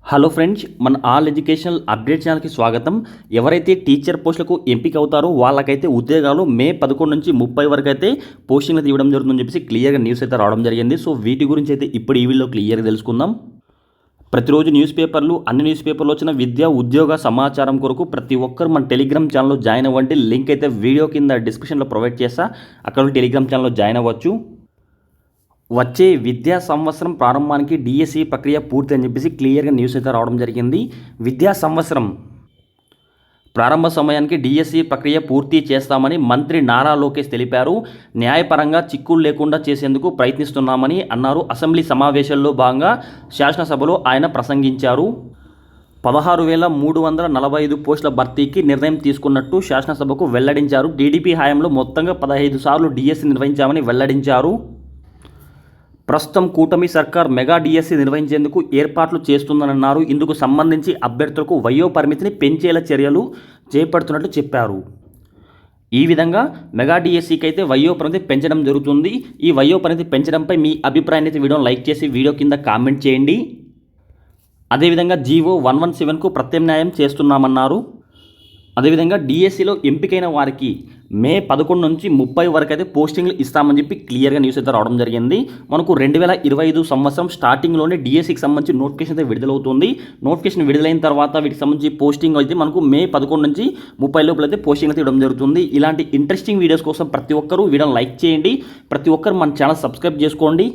Hello friends, మన all educational update ఛానల్కి స్వాగతం. ఎవరైతే టీచర్ పోస్టులకు ఎంపిక అవుతారో వాళ్ళకైతే ఉద్యోగాలు మే 11 నుంచి 30 వరకు అయితే పోస్టింగ్లు తీయడం జరుగుతుందని చెప్పేసి క్లియర్గా న్యూస్ అయితే రావడం జరిగింది. సో వీటి గురించి అయితే ఇప్పుడు ఈ వీడియోలో క్లియర్గా తెలుసుకుందాం. ప్రతిరోజు అన్ని న్యూస్ పేపర్లో వచ్చిన విద్యా ఉద్యోగ సమాచారం కొరకు ప్రతి ఒక్కరు మన టెలిగ్రామ్ ఛానల్లో జాయిన్ అవ్వండి. లింక్ అయితే వీడియో కింద డిస్క్రిప్షన్లో ప్రొవైడ్ చేస్తా, అక్కడ టెలిగ్రామ్ ఛానల్లో జాయిన్ అవ్వచ్చు. వచ్చే విద్యా సంవత్సరం ప్రారంభానికి డిఎస్సి ప్రక్రియ పూర్తి అని చెప్పేసి క్లియర్గా న్యూస్ అయితే రావడం జరిగింది. విద్యా సంవత్సరం ప్రారంభ సమయానికి డిఎస్సి ప్రక్రియ పూర్తి చేస్తామని మంత్రి నారా లోకేష్ తెలిపారు. న్యాయపరంగా చిక్కులు లేకుండా చేసేందుకు ప్రయత్నిస్తున్నామని అన్నారు. అసెంబ్లీ సమావేశాల్లో భాగంగా శాసనసభలో ఆయన ప్రసంగించారు. 16,345 పోస్టుల భర్తీకి నిర్ణయం తీసుకున్నట్టు శాసనసభకు వెల్లడించారు. టీడీపీ హయాంలో మొత్తంగా 15 సార్లు డిఎస్సి నిర్వహించామని వెల్లడించారు. ప్రస్తుతం కూటమి సర్కార్ మెగా డిఎస్సి నిర్వహించేందుకు ఏర్పాట్లు చేస్తుందన్నారు. ఇందుకు సంబంధించి అభ్యర్థులకు వయో పరిమితిని పెంచేలా చర్యలు చేపడుతున్నట్లు చెప్పారు. ఈ విధంగా మెగా డిఎస్సికి అయితే వయో పరిమితి పెంచడం జరుగుతుంది. ఈ వయో పరిమితి పెంచడంపై మీ అభిప్రాయాన్ని అయితే వీడియోని లైక్ చేసి వీడియో కింద కామెంట్ చేయండి. అదేవిధంగా జీవో 117కు ప్రత్యామ్నాయం చేస్తున్నామన్నారు. అదేవిధంగా డిఎస్సిలో ఎంపికైన వారికి మే 11 నుంచి 30 వరకు అయితే పోస్టింగ్లు ఇస్తామని చెప్పి క్లియర్గా న్యూస్ అయితే రావడం జరిగింది. మనకు 2025 సంవత్సరం స్టార్టింగ్లోనే డిఎస్సికి సంబంధించి నోటిఫికేషన్ అయితే విడుదలవుతుంది. నోటిఫికేషన్ విడుదలైన తర్వాత వీటికి సంబంధించి పోస్టింగ్ అయితే మనకు మే 11 నుంచి 30 లోపల అయితే పోస్టింగ్ అయితే ఇవ్వడం జరుగుతుంది. ఇలాంటి ఇంట్రెస్టింగ్ వీడియోస్ కోసం ప్రతి ఒక్కరూ వీడియోని లైక్ చేయండి. ప్రతి ఒక్కరు మన ఛానల్ సబ్స్క్రైబ్ చేసుకోండి.